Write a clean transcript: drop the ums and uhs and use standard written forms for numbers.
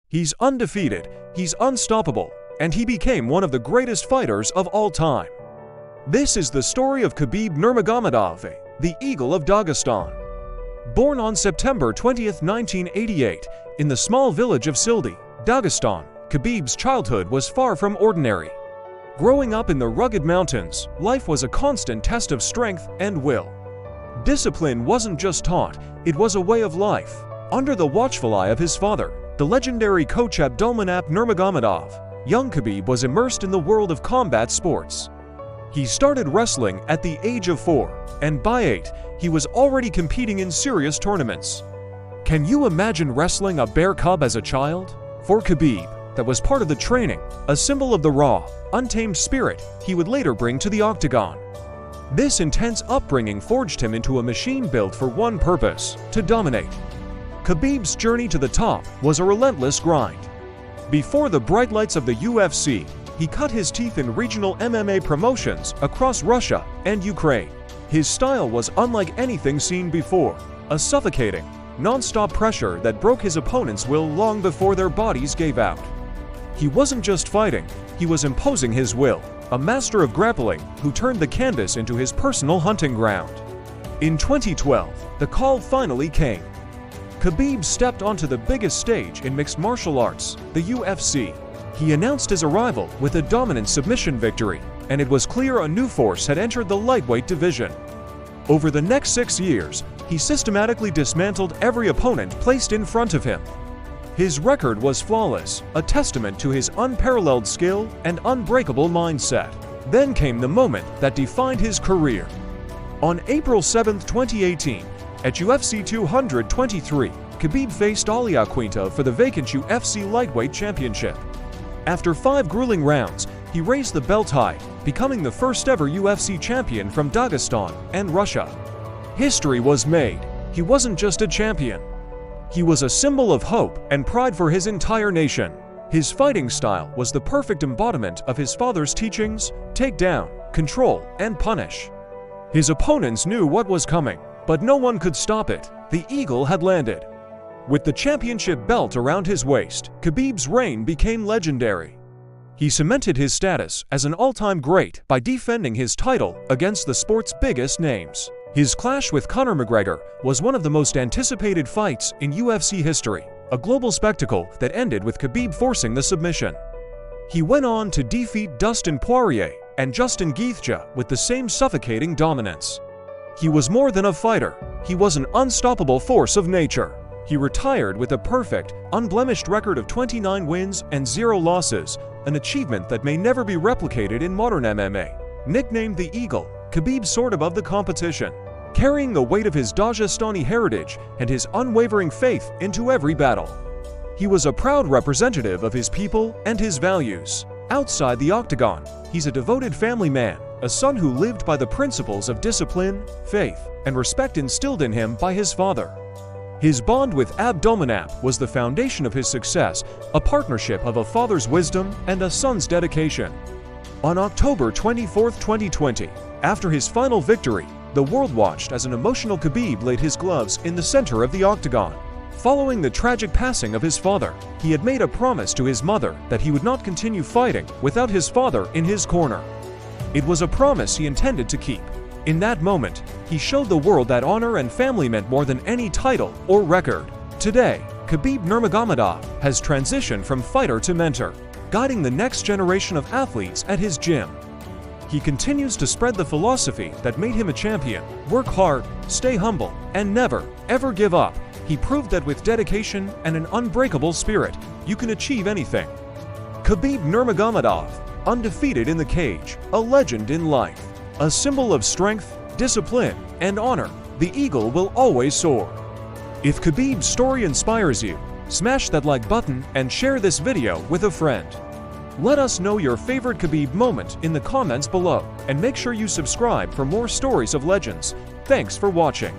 He's undefeated, he's unstoppable, and he became one of the greatest fighters of all time. This is the story of Khabib Nurmagomedov, the Eagle of Dagestan. Born on September 20, 1988, in the small village of Sildi, Dagestan, Khabib's childhood was far from ordinary. Growing up in the rugged mountains, life was a constant test of strength and will. Discipline wasn't just taught, it was a way of life. Under the watchful eye of his father, the legendary coach Khabib Nurmagomedov, young Khabib was immersed in the world of combat sports. He started wrestling at the age of 4, and by 8, he was already competing in serious tournaments. Can you imagine wrestling a bear cub as a child? For Khabib, that was part of the training, a symbol of the raw, untamed spirit he would later bring to the octagon. This intense upbringing forged him into a machine built for one purpose: to dominate. Khabib's journey to the top was a relentless grind. Before the bright lights of the UFC, he cut his teeth in regional MMA promotions across Russia and Ukraine. His style was unlike anything seen before, a suffocating, non-stop pressure that broke his opponent's will long before their bodies gave out. He wasn't just fighting, he was imposing his will, a master of grappling who turned the canvas into his personal hunting ground. In 2012, the call finally came. Khabib stepped onto the biggest stage in mixed martial arts, the UFC. He announced his arrival with a dominant submission victory, and it was clear a new force had entered the lightweight division. Over the next 6 years, he systematically dismantled every opponent placed in front of him. His record was flawless, a testament to his unparalleled skill and unbreakable mindset. Then came the moment that defined his career. On April 7, 2018, at UFC 223, Khabib faced Aliaquinta for the vacant UFC Lightweight Championship. After 5 grueling rounds, he raised the belt high, becoming the first ever UFC champion from Dagestan and Russia. History was made. He wasn't just a champion. He was a symbol of hope and pride for his entire nation. His fighting style was the perfect embodiment of his father's teachings: take down, control, and punish. His opponents knew what was coming, but no one could stop it. The Eagle had landed. With the championship belt around his waist, Khabib's reign became legendary. He cemented his status as an all-time great by defending his title against the sport's biggest names. His clash with Conor McGregor was one of the most anticipated fights in UFC history, a global spectacle that ended with Khabib forcing the submission. He went on to defeat Dustin Poirier and Justin Gaethje with the same suffocating dominance. He was more than a fighter, he was an unstoppable force of nature. He retired with a perfect, unblemished record of 29 wins and 0 losses, an achievement that may never be replicated in modern MMA. Nicknamed the Eagle, Khabib soared above the competition, carrying the weight of his Dagestani heritage and his unwavering faith into every battle. He was a proud representative of his people and his values. Outside the octagon, he's a devoted family man, a son who lived by the principles of discipline, faith, and respect instilled in him by his father. His bond with Khabib was the foundation of his success, a partnership of a father's wisdom and a son's dedication. On October 24, 2020, after his final victory, the world watched as an emotional Khabib laid his gloves in the center of the octagon. Following the tragic passing of his father, he had made a promise to his mother that he would not continue fighting without his father in his corner. It was a promise he intended to keep. In that moment, he showed the world that honor and family meant more than any title or record. Today, Khabib Nurmagomedov has transitioned from fighter to mentor, guiding the next generation of athletes at his gym. He continues to spread the philosophy that made him a champion: work hard, stay humble, and never, ever give up. He proved that with dedication and an unbreakable spirit, you can achieve anything. Khabib Nurmagomedov, undefeated in the cage, a legend in life. A symbol of strength, discipline, and honor, the Eagle will always soar. If Khabib's story inspires you, smash that like button and share this video with a friend. Let us know your favorite Khabib moment in the comments below, and make sure you subscribe for more stories of legends. Thanks for watching.